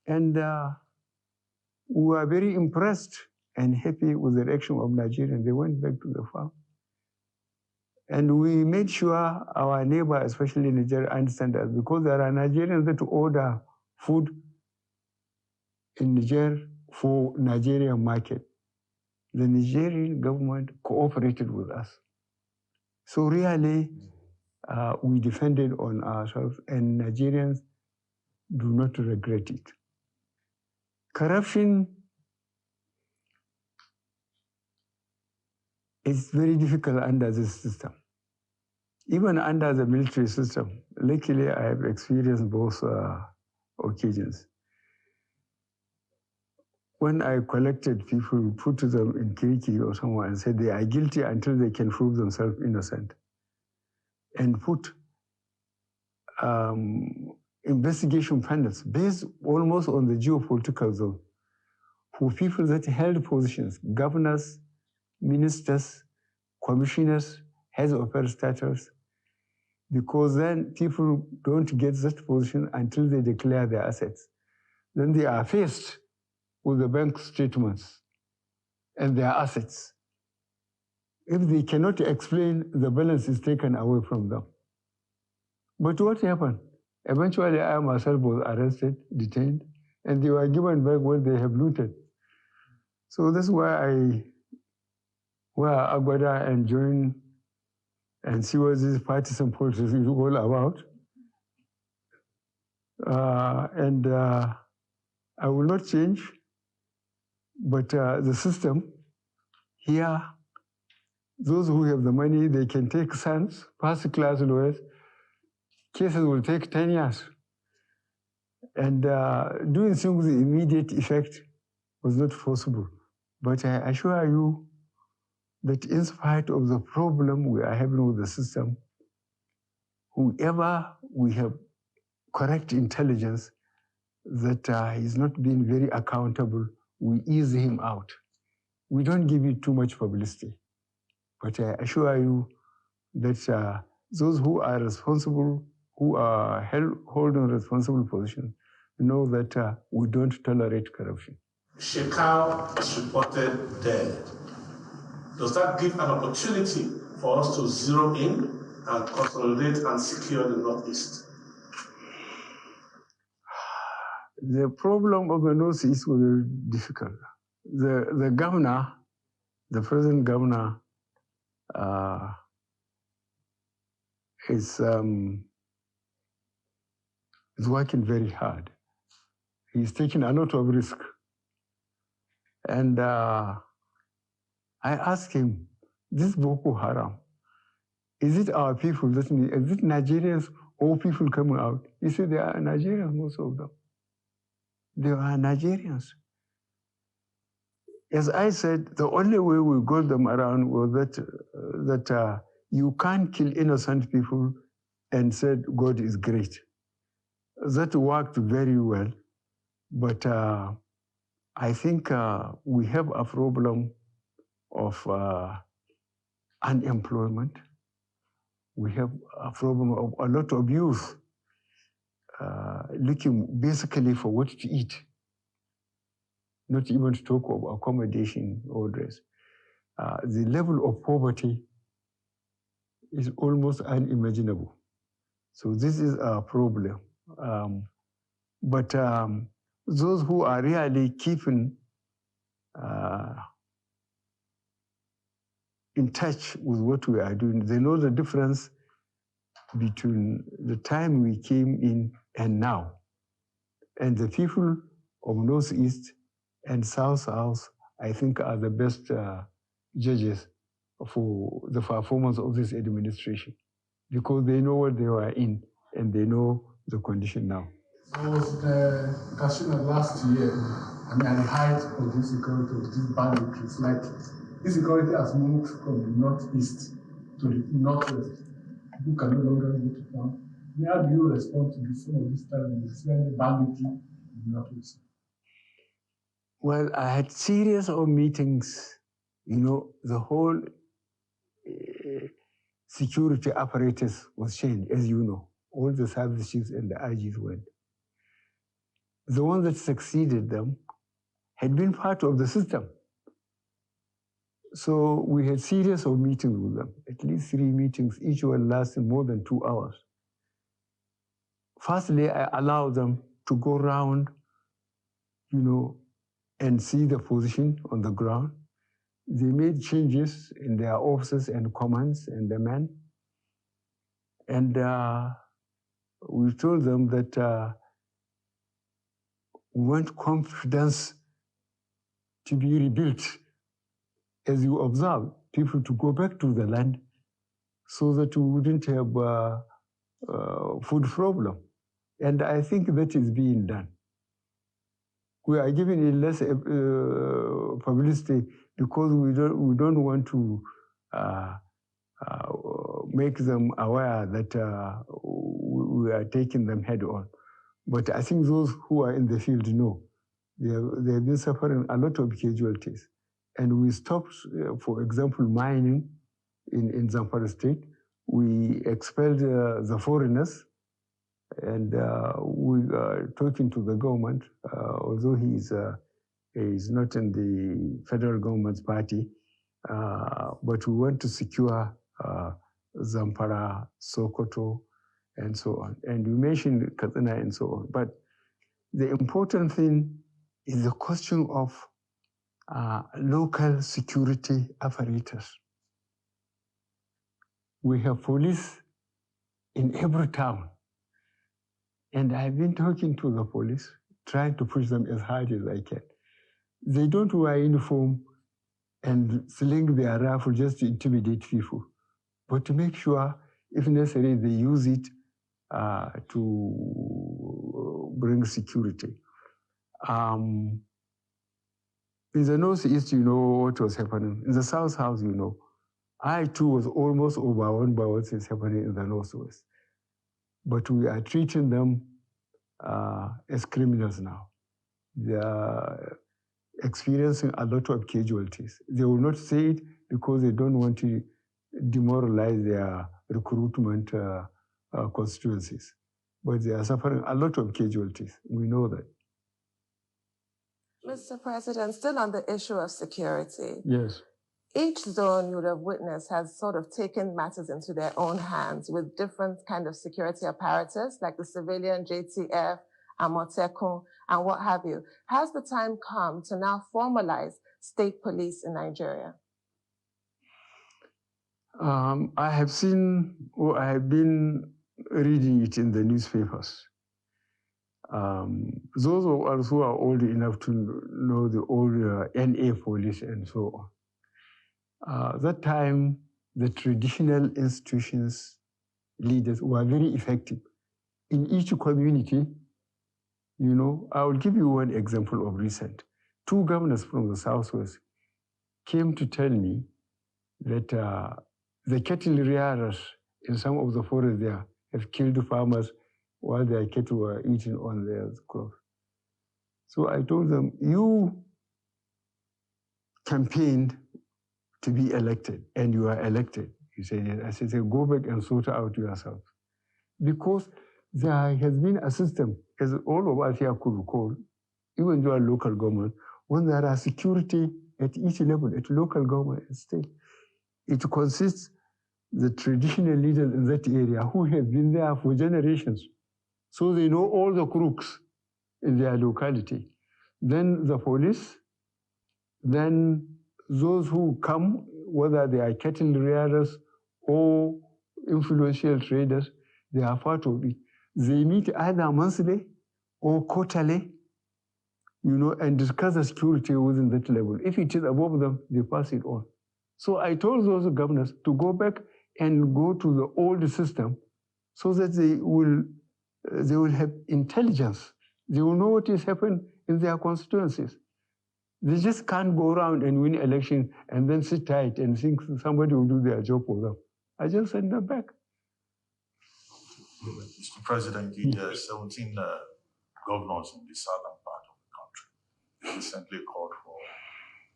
And we were very impressed and happy with the reaction of Nigerians. They went back to the farm. And we made sure our neighbor, especially Nigeria, understand that because there are Nigerians that order food in Niger for Nigerian market. The Nigerian government cooperated with us. So really, we defended on ourselves, and Nigerians do not regret it. Corruption is very difficult under this system. Even under the military system, luckily I have experienced both occasions. When I collected people, put them in Kiriki or somewhere and said they are guilty until they can prove themselves innocent, and put investigation panels based almost on the geopolitical zone for people that held positions, governors, ministers, commissioners, heads of parastatals, because then people don't get that position until they declare their assets. Then they are faced with the bank statements and their assets. If they cannot explain, the balance is taken away from them. But what happened? Eventually, I myself was arrested, detained, and they were given back what they have looted. So that's why where Agbada and join and see what this partisan politics is all about. I will not change, but the system here, those who have the money, they can take sons, first-class lawyers. Cases will take 10 years. And doing things with immediate effect was not possible. But I assure you that in spite of the problem we are having with the system, whoever we have correct intelligence that is not being very accountable, we ease him out. We don't give it too much publicity. But I assure you that those who are responsible, who are holding responsible positions, know that we don't tolerate corruption. Shekau is reported dead. Does that give an opportunity for us to zero in and consolidate and secure the Northeast? The problem of the Northeast was very difficult. The governor, the present governor, is working very hard. He's taking a lot of risk. And I asked him, this Boko Haram, is it our people, is it Nigerians or people coming out? He said they are Nigerians, most of them. They are Nigerians. As I said, the only way we got them around was that you can't kill innocent people and said God is great. That worked very well, but I think we have a problem of unemployment. We have a problem of a lot of youth looking basically for what to eat, not even to talk of accommodation or dress. The level of poverty is almost unimaginable. So this is a problem. But those who are really keeping in touch with what we are doing, they know the difference between the time we came in and now. And the people of Northeast and South, I think, are the best judges for the performance of this administration, because they know what they were in and they know the condition now. I was Katrina last year, at the height of this insecurity, of this banditry. It's like insecurity has moved from the Northeast to the Northwest. People can no longer go to town. How do you respond to some of this time, especially banditry in the Northwest? Well, I had series of meetings. You know, the whole security apparatus was changed, as you know. All the service chiefs and the IGs went. the ones that succeeded them had been part of the system. So we had series of meetings with them, at least 3 meetings, each one lasted more than 2 hours. Firstly, I allowed them to go around, and see the position on the ground. They made changes in their offices and commands and the men. And we told them that we want confidence to be rebuilt. As you observe, people to go back to the land so that we wouldn't have food problem. And I think that is being done. We are giving it less publicity because we don't want to make them aware that we are taking them head on. But I think those who are in the field know they have been suffering a lot of casualties. And we stopped, for example, mining in Zamfara State. We expelled the foreigners, and we are talking to the government, although he is not in the federal government's party, but we want to secure Zamfara, Sokoto, and so on. And we mentioned Katsina and so on. But the important thing is the question of local security apparatus. We have police in every town. And I've been talking to the police, trying to push them as hard as I can. They don't wear uniform and sling their rifle just to intimidate people, but to make sure, if necessary, they use it to bring security. In the Northeast, you know what was happening. In the South House, you know. I, too, was almost overwhelmed by what is happening in the Northwest. But we are treating them as criminals now. They are experiencing a lot of casualties. They will not say it because they don't want to demoralize their recruitment constituencies. But they are suffering a lot of casualties. We know that. Mr. President, still on the issue of security. Yes. Each zone you would have witnessed has sort of taken matters into their own hands with different kind of security apparatus, like the civilian JTF, Amotekun, and what have you. Has the time come to now formalize state police in Nigeria? I have seen, or I have been reading it in the newspapers. Those of us who are old enough to know the old NA police and so on. That time, the traditional institutions leaders were very effective. In each community, you know, I will give you one example of recent. 2 governors from the Southwest came to tell me that the cattle rearers in some of the forests there have killed farmers while their cattle were eating on their crops. So I told them, you campaigned to be elected, and you are elected. He said, yes. I said, go back and sort out yourself. Because there has been a system, as all of us here could recall, even though local government, when there are security at each level, at local government and state, it consists the traditional leaders in that area who have been there for generations. So they know all the crooks in their locality. Then the police, then those who come, whether they are cattle rearers or influential traders, they are part of it. They meet either monthly or quarterly, you know, and discuss the security within that level. If it is above them, they pass it on. So I told those governors to go back and go to the old system so that they will have intelligence. They will know what is happening in their constituencies. They just can't go around and win election and then sit tight and think somebody will do their job for them. I just send them back. Mr. President, the 17 governors in the southern part of the country recently called for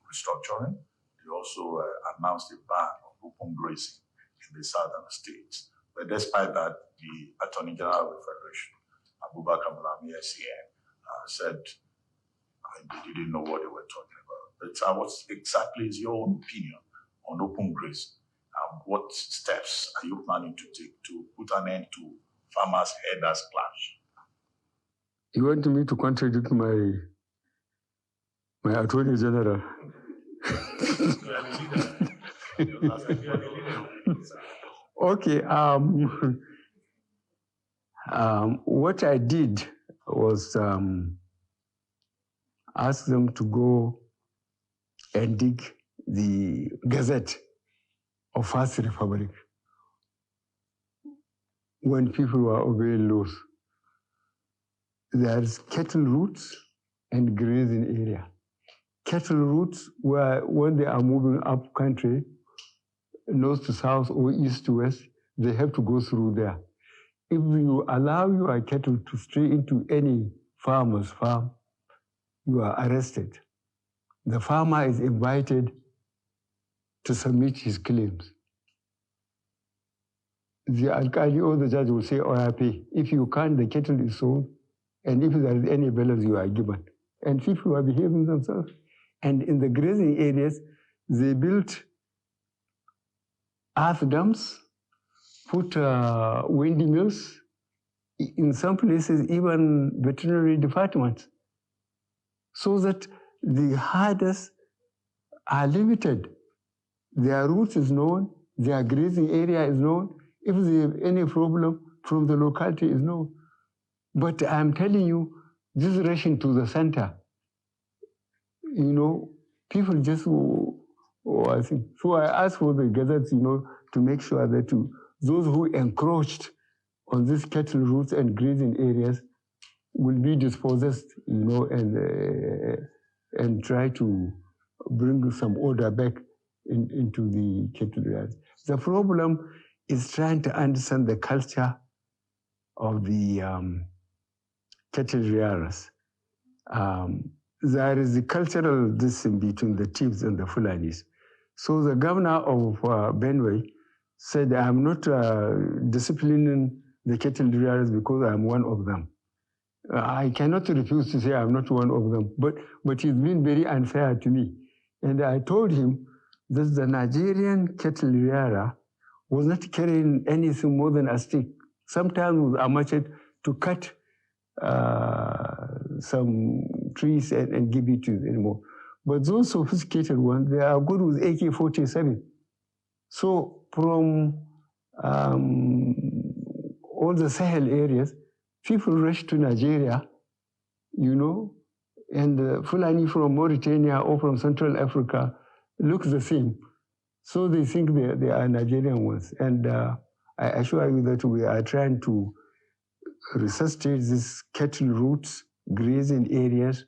restructuring. They also announced a ban on open grazing in the southern states. But despite that, the Attorney General of the Federation, Abubakar Malami, SCN, said they didn't know what they were talking about. But what exactly is your own opinion on open grazing? What steps are you planning to take to put an end to farmers' herders clash? You want me to contradict my Attorney General? Okay. What I did was ask them to go and dig the Gazette of First Republic when people were obeying laws. There's cattle routes and grazing area. Cattle routes where when they are moving up country, north to south or east to west, they have to go through there. If you allow your cattle to stray into any farmer's farm, you are arrested. The farmer is invited to submit his claims. The alkali or the judge will say, oh, I pay. If you can't, the cattle is sold. And if there is any balance, you are given. And people are behaving themselves. And in the grazing areas, they built earth dams, put windmills, in some places even veterinary departments, so that the herders are limited. Their route is known, their grazing area is known. If they have any problem from the locality is known. But I'm telling you, this rushing to the center, you know, people just, I think. So I asked for the gazettes, you know, to make sure that those who encroached on these cattle routes and grazing areas will be dispossessed, you know, and try to bring some order back into the cattle areas. The problem is trying to understand the culture of the cattle rearers. There is a cultural distance between the chiefs and the Fulanis. So the governor of Benue said, I'm not disciplining the cattle rearers because I'm one of them. I cannot refuse to say I'm not one of them, but he's been very unfair to me. And I told him that the Nigerian cattle rearer was not carrying anything more than a stick, sometimes with a machete to cut some trees and give it to them anymore. But those sophisticated ones, they are good with AK-47. So from all the Sahel areas, people rush to Nigeria, you know, and Fulani from Mauritania or from Central Africa look the same. So they think they are Nigerian ones. And I assure you that we are trying to resuscitate these cattle routes, grazing areas,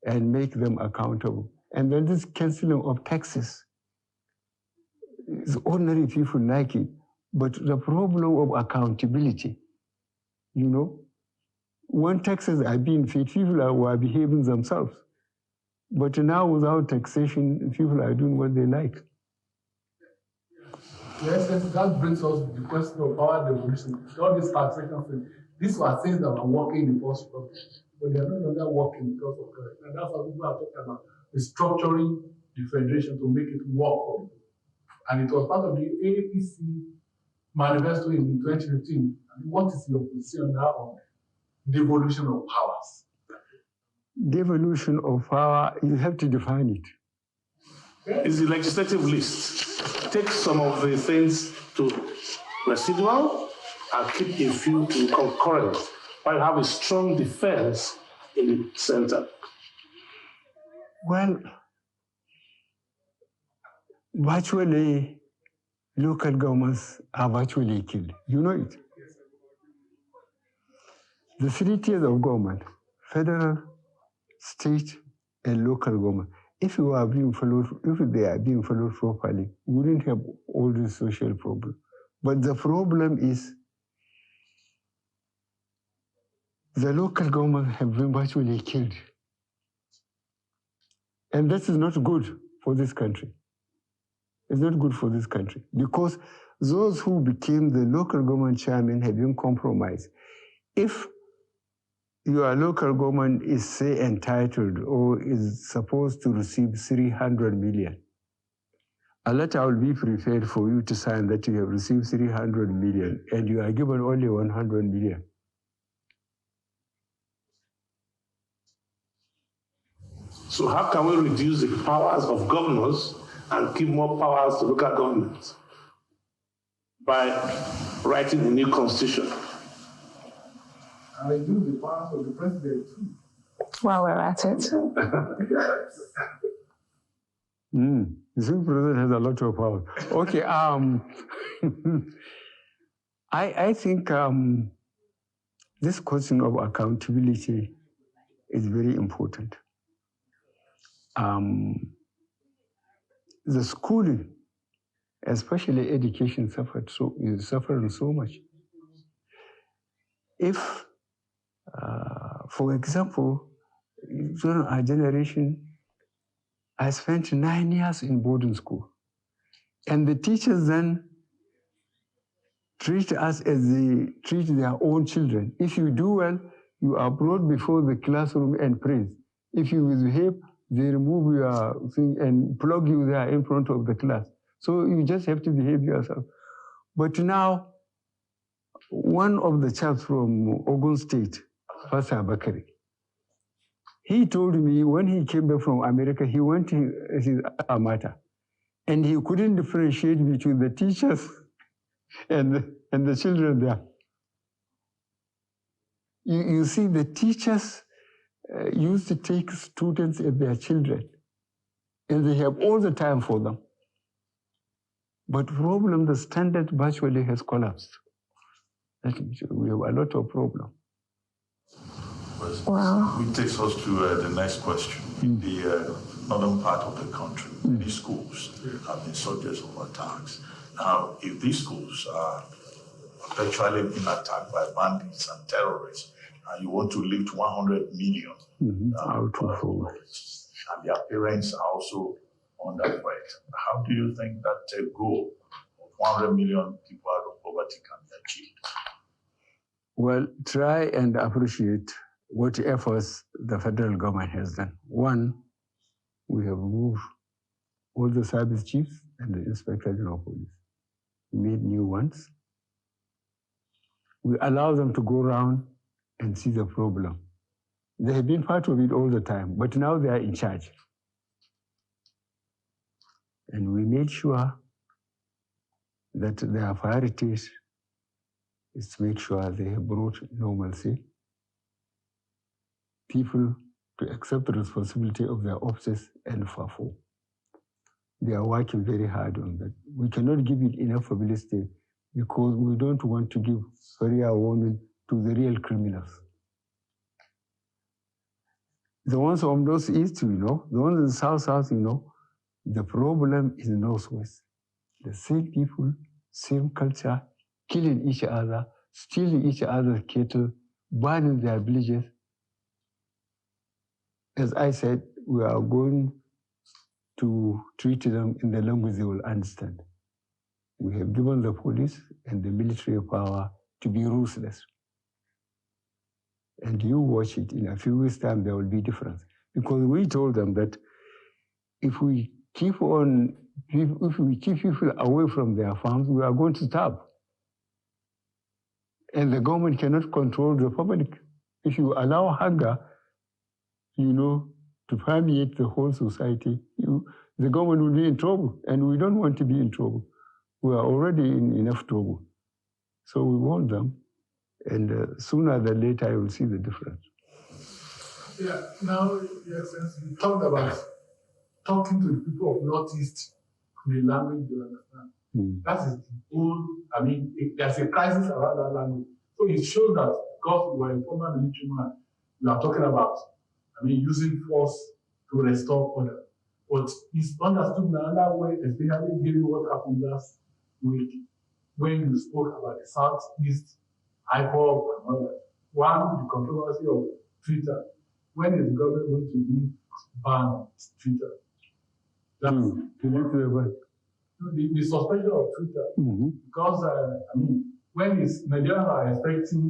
and make them accountable. And then this cancelling of taxes, ordinary people like it, but the problem of accountability, you know, when taxes are being paid, people are behaving themselves. But now without taxation, people are doing what they like. Yes, that brings us to the question of power devolution. All these taxation things, these were things that were working in the first place, but they are no longer working because of that. And that's what people are talking about, restructuring the federation to make it work. And it was part of the APC manifesto in 2015. And what is your position now on devolution of powers? Devolution of power, you have to define it. It's the legislative list. Take some of the things to residual and keep a few to concurrent, while have a strong defense in the center. Well, virtually, local governments are virtually killed. You know it. The 3 tiers of government, federal, state, and local government, if they are being followed properly, we wouldn't have all these social problems. But the problem is the local government have been virtually killed. And this is not good for this country. It's not good for this country because those who became the local government chairman have been compromised. If your local government is, say, entitled or is supposed to receive 300 million. A letter will be prepared for you to sign that you have received 300 million and you are given only 100 million. So how can we reduce the powers of governors and give more powers to local governments? By writing a new constitution. And reduce the powers of the president too. While we're at it. The Supreme President has a lot of power. Okay, I think this question of accountability is very important. The schooling, especially education, is suffering so much. If, for example, during our generation, I spent 9 years in boarding school, and the teachers then treat us as they treat their own children. If you do well, you are brought before the classroom and praised. If you misbehave, they remove your thing and plug you there in front of the class. So you just have to behave yourself. But now, one of the chaps from Ogun State, Pastor Bakari, he told me when he came back from America, he went to his alma mater, and he couldn't differentiate between the teachers and the children there. You see, the teachers used to take students as their children, and they have all the time for them. But problem, the standard virtually has collapsed. We have a lot of problem. Wow. Which takes us to the next question. In the northern part of the country, many schools have been subjects of attacks. Now, if these schools are perpetually being attacked by bandits and terrorists, and you want to lift 100 million out of college, and their parents are also under threat, how do you think that goal of 100 million people out of poverty can be achieved? Well, try and appreciate what efforts the federal government has done. One, we have moved all the service chiefs and the inspector general of police. We made new ones. We allow them to go around and see the problem. They have been part of it all the time, but now they are in charge. And we made sure that their priorities is to make sure they have brought normalcy, people to accept the responsibility of their offices and FAFO. They are working very hard on that. We cannot give it enough publicity because we don't want to give fair warning to the real criminals. The ones from Northeast, the ones in the South, the problem is Northwest. The same people, same culture, killing each other, stealing each other's cattle, burning their villages. As I said, we are going to treat them in the language they will understand. We have given the police and the military power to be ruthless. And you watch it, in a few weeks' time, there will be difference. Because we told them that if we keep people away from their farms, we are going to starve. And the government cannot control the public. If you allow hunger, to permeate the whole society, the government will be in trouble. And we don't want to be in trouble. We are already in enough trouble. So we warn them. And sooner than later, I will see the difference. Yeah, now, yes, you talked about talking to the people of Northeast in a language you understand. That is the whole, there's a crisis around that language. So it shows that because we are a former military man, we are talking about, using force to restore order. But it's understood in another way, especially given what happened last week when you spoke about the Southeast, IPOB, and all that. One, the controversy of Twitter. When is the government going to ban Twitter? The suspension of Twitter. Because, when Nigerians are expecting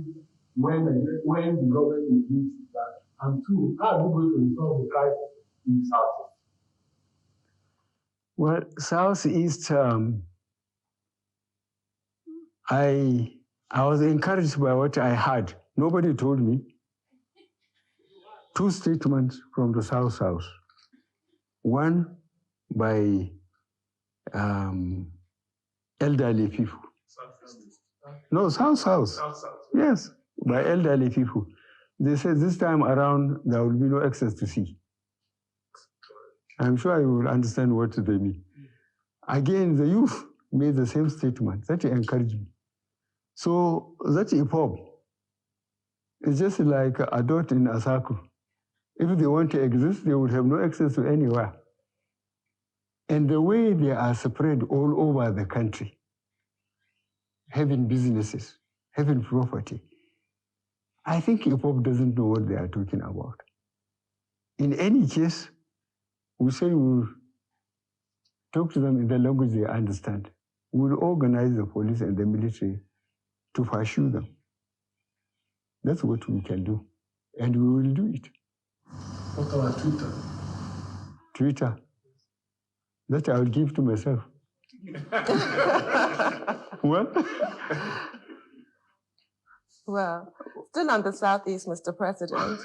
when the government will do that? And two, how are we going to resolve the crisis in the South? Well, Southeast, I was encouraged by what I heard. Nobody told me. 2 statements from the South. One by elderly people. No, South. Yes, by elderly people. They said this time around there will be no access to sea. I'm sure you will understand what they mean. Again, the youth made the same statement. That encouraged me. So that EPOB is just like a dot in a circle. If they want to exist, they would have no access to anywhere. And the way they are spread all over the country, having businesses, having property, I think EPOB doesn't know what they are talking about. In any case, we say we'll talk to them in the language they understand. We'll organize the police and the military to pursue them. That's what we can do. And we will do it. What about Twitter? Twitter. That I will give to myself. What? Well, still on the Southeast, Mr. President,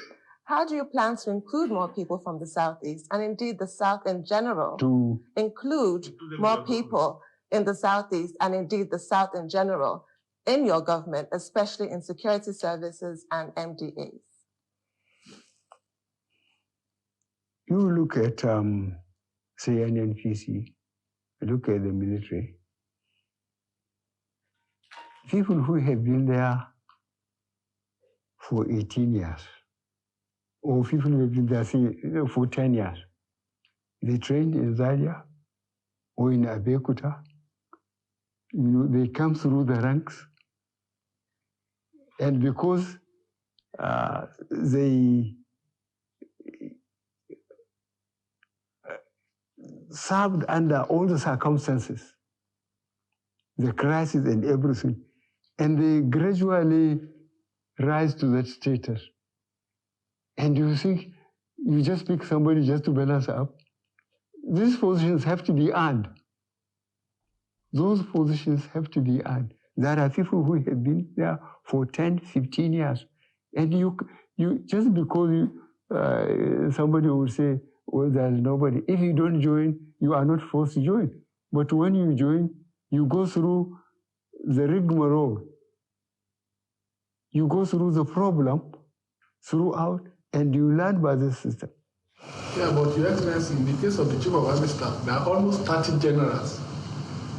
how do you plan to include more people from the Southeast, and indeed the South in general, To include more people in the Southeast, and indeed the South in general, in your government, especially in security services and MDAs? you look at, say, NNPC, look at the military. People who have been there for 18 years, or people who have been there, say, for 10 years, they trained in Zaria or in Abeokuta. They come through the ranks. And because they served under all the circumstances, the crisis and everything, and they gradually rise to that status. And you think you just pick somebody just to balance up? These positions have to be earned. Those positions have to be earned. There are people who have been there for 10, 15 years. And you just because somebody will say, well, there's nobody. If you don't join, you are not forced to join. But when you join, you go through the rigmarole. You go through the problem throughout, and you learn by the system. Yeah, but Your Excellency, in the case of the Chief of Army Staff, there are almost 30 generals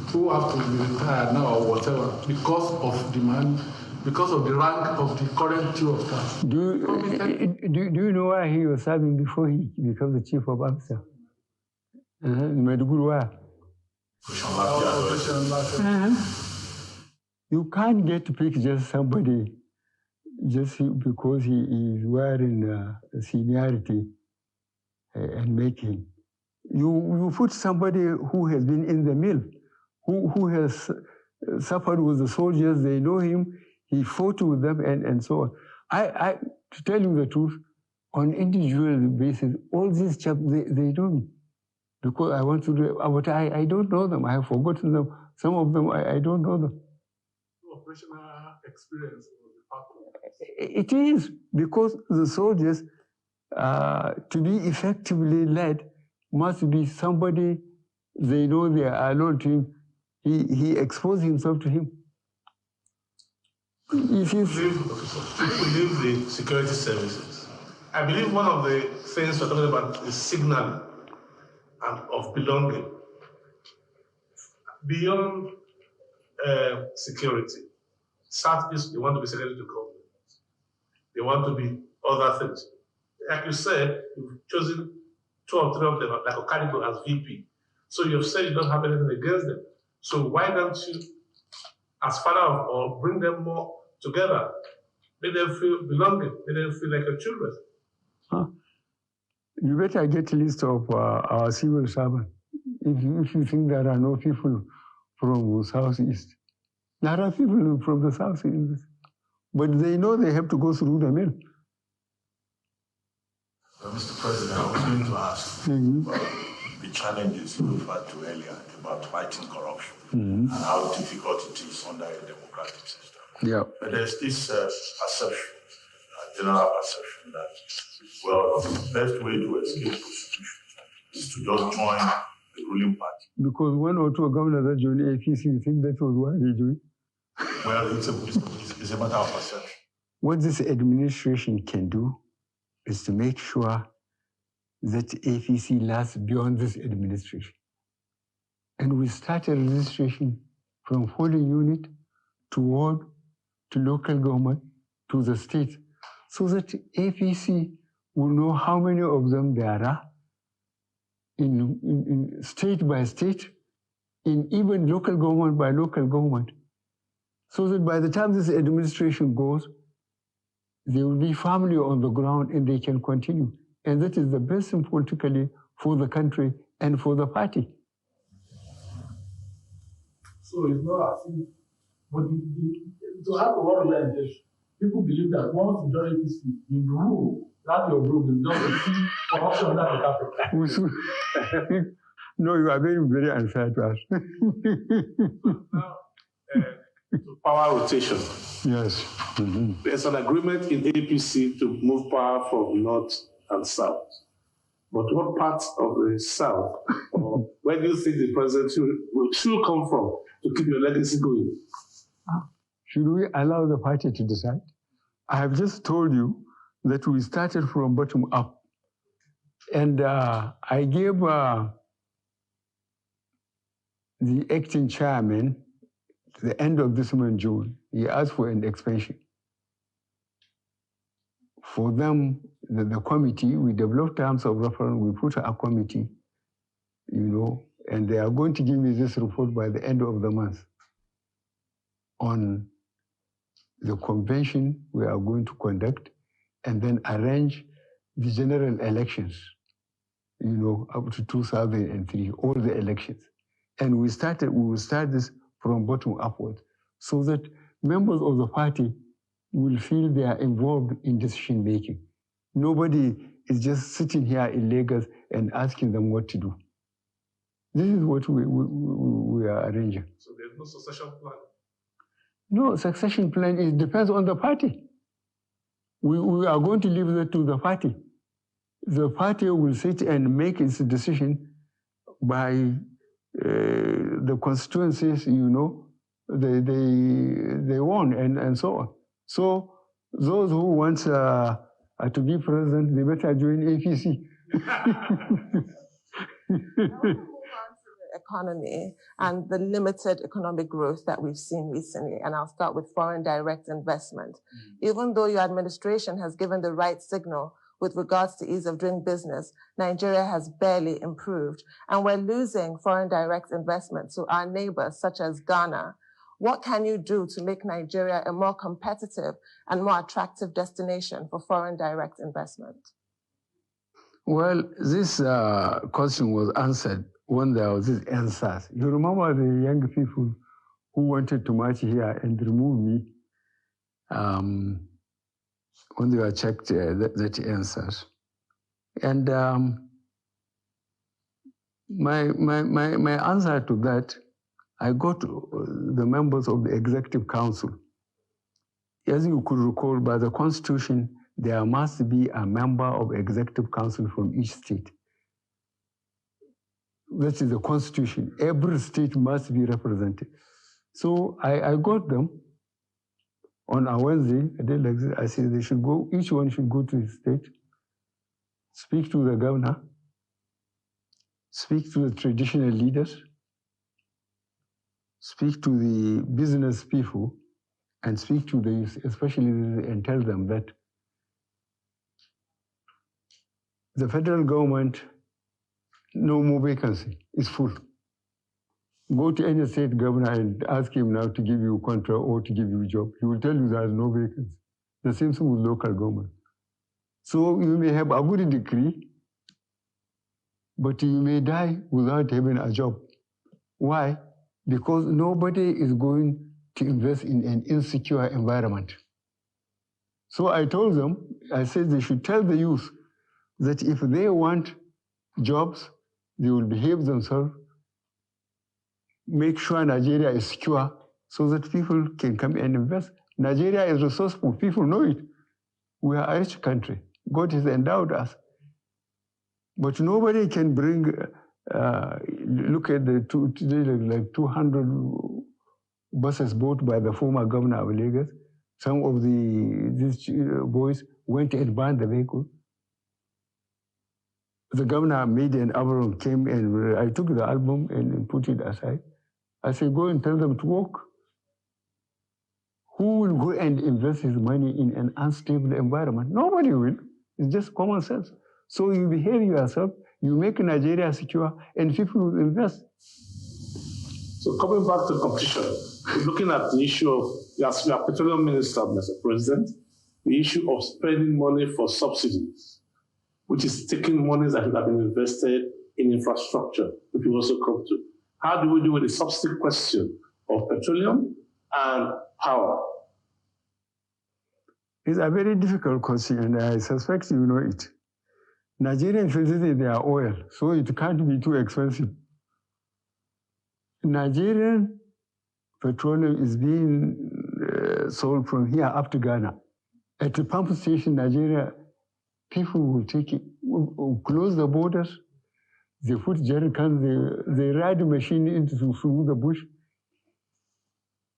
who have to be retired now or whatever because of demand, because of the rank of the current Chief of Staff. Do you know why he was serving before he became the Chief of Army Staff? You can't get to pick just somebody just because he is wearing seniority and make him. You put somebody who has been in the mill, who has suffered with the soldiers, they know him, he fought with them, and so on. To tell you the truth, on individual basis, all these chaps, they know me. Because I want to do it, but I don't know them. I have forgotten them. Some of them, I don't know them. Operational experience was the part of it is, because the soldiers, to be effectively led, must be somebody they know they are alone to him. He exposed himself to him. If you leave the security services, I believe one of the things we're talking about is signaling and of belonging. Beyond security, Southeast, they want to be secretary to government. They want to be other things. Like you said, you've chosen 2 or 3 of them, like Okadipo as VP. So you've said you don't have anything against them. So why don't you, as father or bring them more together? Make them feel belonging. Make them feel like your children. You better get a list of our civil servants. If you think there are no people from the Southeast, there are people from the Southeast. But they know they have to go through the mill. Mr. President, I was going to ask about the challenges you referred to earlier about fighting corruption and how difficult it is under a democratic system. Yeah. But there's this perception, general perception that, well, the best way to escape prosecution is to just join the ruling party. Because one or two governors that joined APC, you think that was why they joined? Well, it's a matter of perception. What this administration can do is to make sure that APC lasts beyond this administration. And we started registration from polling unit to ward to local government to the state, so that APC will know how many of them there are in state by state, in even local government by local government, so that by the time this administration goes, they will be firmly on the ground and they can continue. And that is the best thing politically for the country and for the party. So it's not as if, but to have a war orientation, people believe that once you join APC, you rule. That your rule is not to see corruption under the carpet. No, you are very, very unfair to us. Now, to power rotation. Yes. There's an agreement in APC to move power from north and south. But what parts of the south, or where do you think the president should come from to keep your legacy going? Should we allow the party to decide? I have just told you that we started from bottom up. And I gave the acting chairman, at the end of this month, June, he asked for an expansion. For them, the committee, we developed terms of reference, we put a committee, and they are going to give me this report by the end of the month on the convention we are going to conduct and then arrange the general elections, up to 2003, all the elections. And we will start this from bottom upward so that members of the party will feel they are involved in decision making. Nobody is just sitting here in Lagos and asking them what to do. This is what we are arranging. So there's no succession plan? No, succession plan, it depends on the party. We are going to leave that to the party. The party will sit and make its decision by the constituencies, they won and so on. So those who want to be president, they better join APC. Economy and the limited economic growth that we've seen recently. And I'll start with foreign direct investment. Even though your administration has given the right signal with regards to ease of doing business, Nigeria has barely improved. And we're losing foreign direct investment to our neighbors, such as Ghana. What can you do to make Nigeria a more competitive and more attractive destination for foreign direct investment? Well, this question was answered when there was this answers. You remember the young people who wanted to march here and remove me when they were checked that answers. And my answer to that, I got the members of the Executive Council. As you could recall, by the Constitution, there must be a member of Executive Council from each state. That is the Constitution. Every state must be represented. So I got them on a Wednesday. I did like this. I said they should go, each one should go to his state, speak to the governor, speak to the traditional leaders, speak to the business people, and speak to the youth, especially, and tell them that the federal government, no more vacancy, it's full. Go to any state governor and ask him now to give you a contract or to give you a job. He will tell you there's no vacancy. The same thing with local government. So you may have a good degree, but you may die without having a job. Why? Because nobody is going to invest in an insecure environment. So I told them, I said they should tell the youth that if they want jobs, they will behave themselves, make sure Nigeria is secure so that people can come and invest. Nigeria is resourceful, people know it. We are a rich country. God has endowed us. But nobody can bring, look at the like 200 buses bought by the former governor of Lagos. Some of these boys went and banned the vehicle. The governor made an album, came and I took the album and put it aside. I said, go and tell them to walk. Who will go and invest his money in an unstable environment? Nobody will. It's just common sense. So you behave yourself, you make Nigeria secure, and people will invest. So coming back to competition, we're looking at the issue of, as we are petroleum minister, Mr. President, the issue of spending money for subsidies, which is taking monies that have been invested in infrastructure, which we also come to. How do we deal with the subsidy question of petroleum and power? It's a very difficult question, and I suspect you know it. Nigerians visited their oil, so it can't be too expensive. Nigerian petroleum is being sold from here up to Ghana. At the pump station, Nigeria, people will take it, will close the borders, they put jerry cans, they ride the machine through the bush.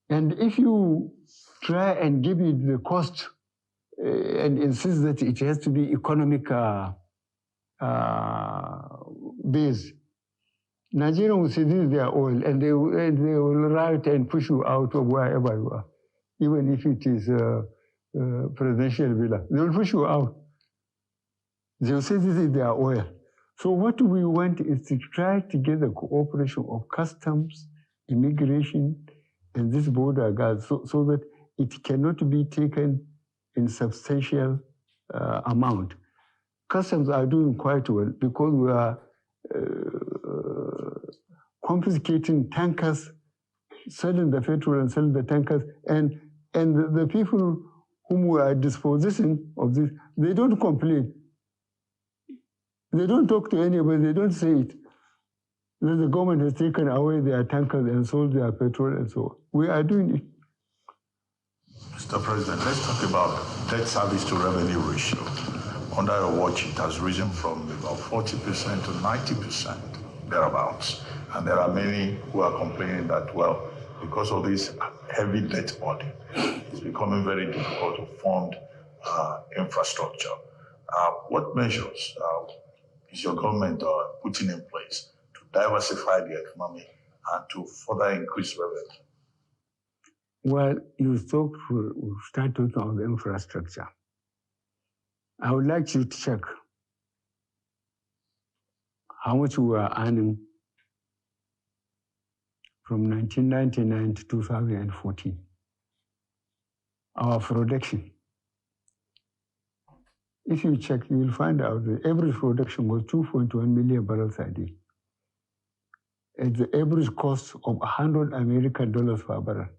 And if you try and give it the cost and insist that it has to be economic base, Nigeria will say this is their oil, and they will riot and push you out of wherever you are, even if it is presidential villa. They will push you out. They will say this is their oil. So what we want is to try to get the cooperation of customs, immigration, and this border guards, so that it cannot be taken in substantial amount. Customs are doing quite well because we are confiscating tankers, selling the petrol and selling the tankers, and the people whom we are dispossessing of this, they don't complain. They don't talk to anybody, they don't say it. That the government has taken away their tankers and sold their petrol and so on. We are doing it. Mr. President, let's talk about debt service to revenue ratio. Under your watch, it has risen from about 40% to 90%, thereabouts. And there are many who are complaining that, well, because of this heavy debt burden, it's becoming very difficult to fund infrastructure. What measures is your government putting in place to diversify the economy and to further increase revenue? Well, you start talking about infrastructure. I would like you to check how much we are earning from 1999 to 2014. Our production. If you check, you will find out the average production was 2.1 million barrels a day. At the average cost of $100 American per barrel.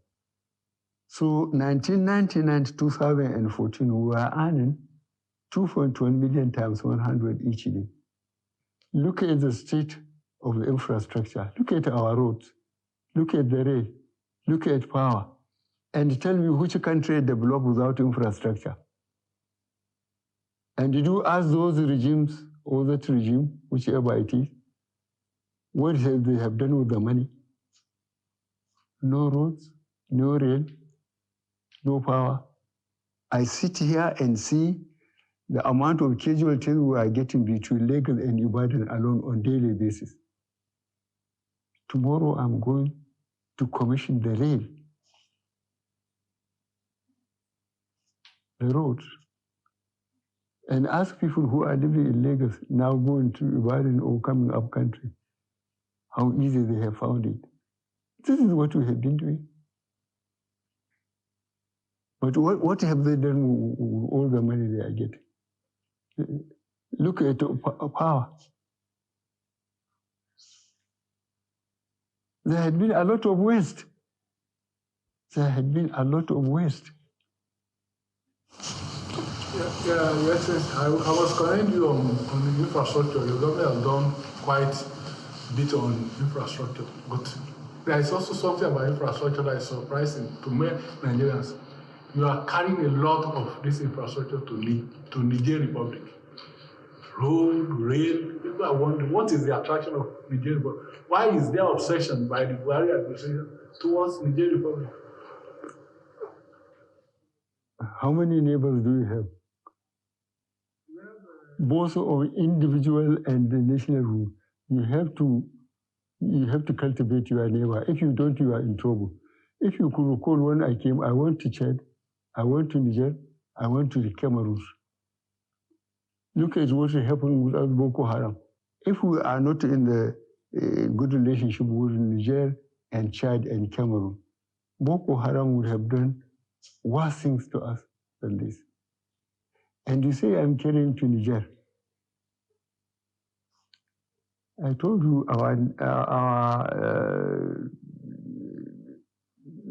So 1999 to 2014, we were earning 2.1 million times 100 each day. Look at the state of the infrastructure. Look at our roads. Look at the rail. Look at power. And tell me which country developed without infrastructure. And did you ask those regimes, or that regime, whichever it is, what have they have done with the money? No roads, no rail, no power. I sit here and see the amount of casualties we are getting between Lagos and Ibadan alone on a daily basis. Tomorrow I'm going to commission the rail, the roads, and ask people who are living in Lagos now going to Ibadan or coming up country, how easy they have found it. This is what we have been doing. But what have they done with all the money they are getting? Look at power. There had been a lot of waste. There had been a lot of waste. Yes. I was commending you on the infrastructure. Your government has done quite a bit on infrastructure, but there is also something about infrastructure that is surprising to many Nigerians. You are carrying a lot of this infrastructure to Niger Republic. Road, rail, people are wondering what is the attraction of Niger Republic? Why is there obsession by the Buhari administration towards Niger Republic? How many neighbors do you have? Both on individual and the national rule. You have to cultivate your neighbor. If you don't, you are in trouble. If you could recall when I came, I went to Chad, I went to Niger, I went to the Cameroon. Look at what happened with Boko Haram. If we are not in the good relationship with Niger and Chad and Cameroon, Boko Haram would have done worse things to us than this. And you say I'm carrying to Niger. I told you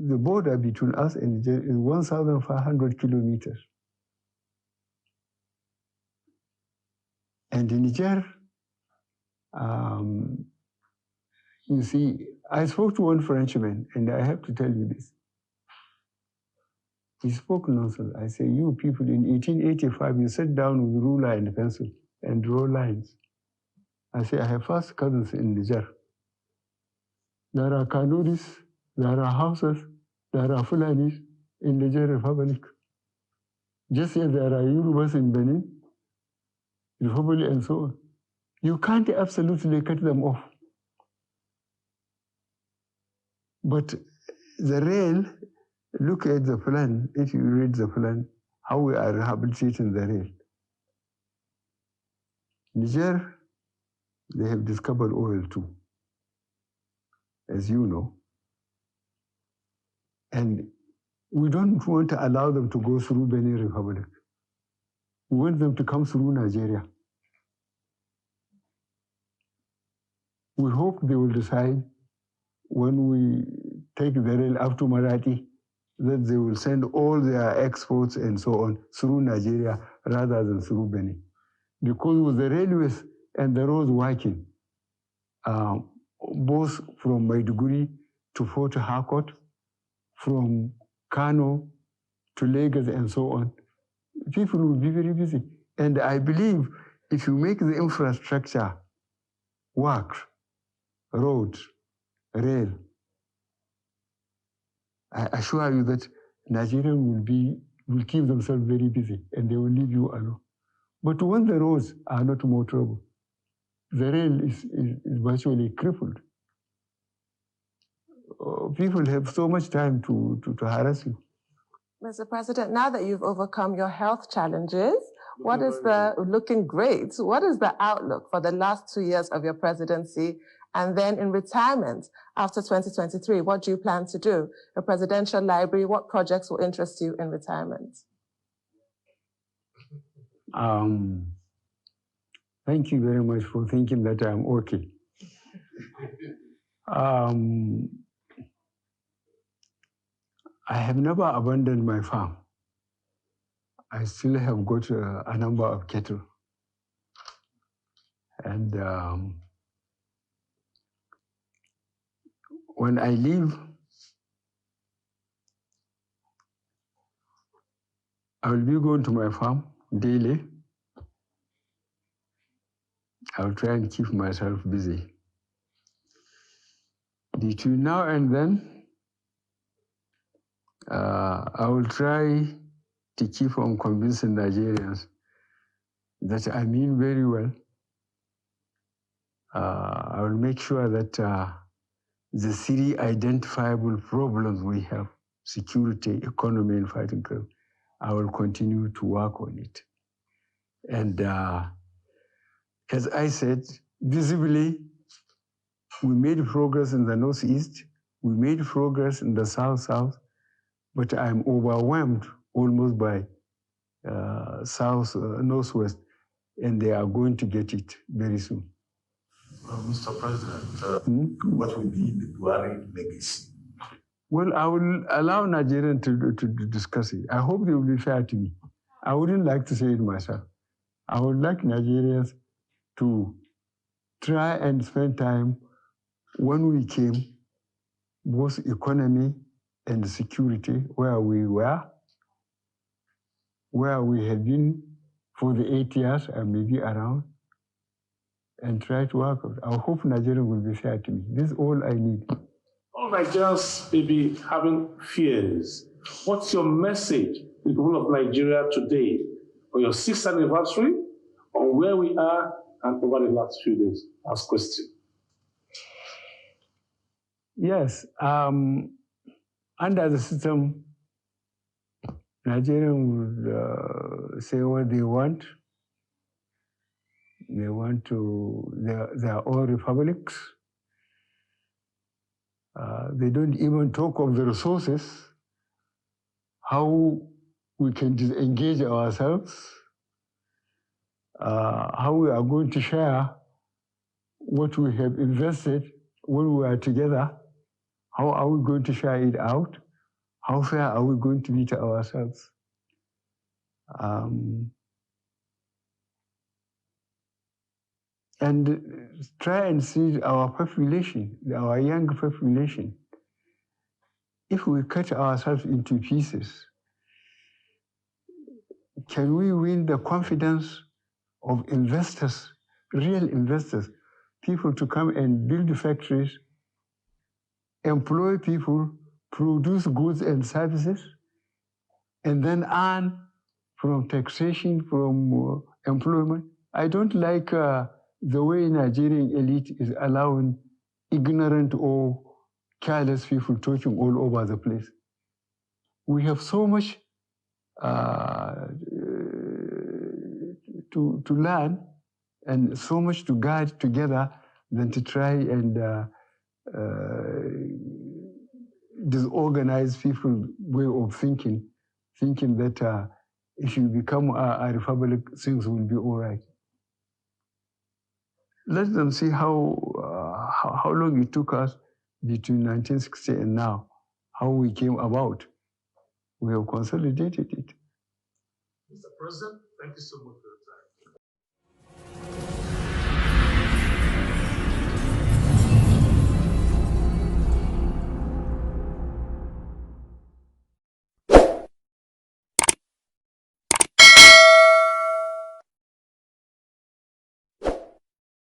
the border between us and Niger is 1,500 kilometers. And in Niger, you see, I spoke to one Frenchman, and I have to tell you this. He spoke nonsense. I say, you people in 1885, you sat down with ruler and pencil and draw lines. I say, I have first cousins in Niger. There are Kanudis, there are houses, there are Fulanis in Niger Republic. Just as there are Yorubas in Benin, Republic, and so on. You can't absolutely cut them off. But the rail, look at the plan, if you read the plan, how we are rehabilitating the rail. Niger, they have discovered oil too, as you know. And we don't want to allow them to go through Benin Republic. We want them to come through Nigeria. We hope they will decide when we take the rail up to Marathi that they will send all their exports and so on through Nigeria rather than through Benin. Because with the railways and the roads working, both from Maiduguri to Fort Harcourt, from Kanu to Lagos and so on, people will be very busy. And I believe if you make the infrastructure work, roads, rail, I assure you that Nigerians will keep themselves very busy and they will leave you alone. But when the roads are not more trouble, the rail is virtually crippled. People have so much time to harass you. Mr. President, now that you've overcome your health challenges, looking great, what is the outlook for the last 2 years of your presidency? And then in retirement, after 2023, what do you plan to do? The presidential library, what projects will interest you in retirement? Thank you very much for thinking that I'm okay. I have never abandoned my farm. I still have got a number of cattle. And when I leave, I will be going to my farm daily. I will try and keep myself busy. Between now and then, I will try to keep on convincing Nigerians that I mean very well. I will make sure that the 3 identifiable problems we have, security, economy, and fighting crime, I will continue to work on it. And as I said, visibly, we made progress in the Northeast, we made progress in the South, but I'm overwhelmed almost by Northwest, and they are going to get it very soon. Mr. President, what will be the Buhari legacy? Well, I will allow Nigerians to discuss it. I hope they will be fair to me. I wouldn't like to say it myself. I would like Nigerians to try and spend time when we came, both economy and security, where we were, where we have been for the 8 years and maybe around, and try to work out. I hope Nigeria will be fair to me. This is all I need. All Nigerians may be having fears. What's your message to the people of Nigeria today on your 6th anniversary, on where we are, and over the last few days? Last question. Yes, under the system, Nigerians would say what they want. They want their own republics. They don't even talk of the resources, how we can disengage ourselves, how we are going to share what we have invested when we are together, how are we going to share it out, how fair are we going to be to ourselves. And try and see our population, our young population. If we cut ourselves into pieces, can we win the confidence of investors, real investors, people to come and build factories, employ people, produce goods and services, and then earn from taxation, from employment? I don't like the way Nigerian elite is allowing ignorant or careless people talking all over the place. We have so much to learn and so much to guide together than to try and disorganize people's way of thinking that if you become a republic, things will be all right. Let them see how long it took us between 1960 and now, how we came about. We have consolidated it. Mr. President, thank you so much for your time.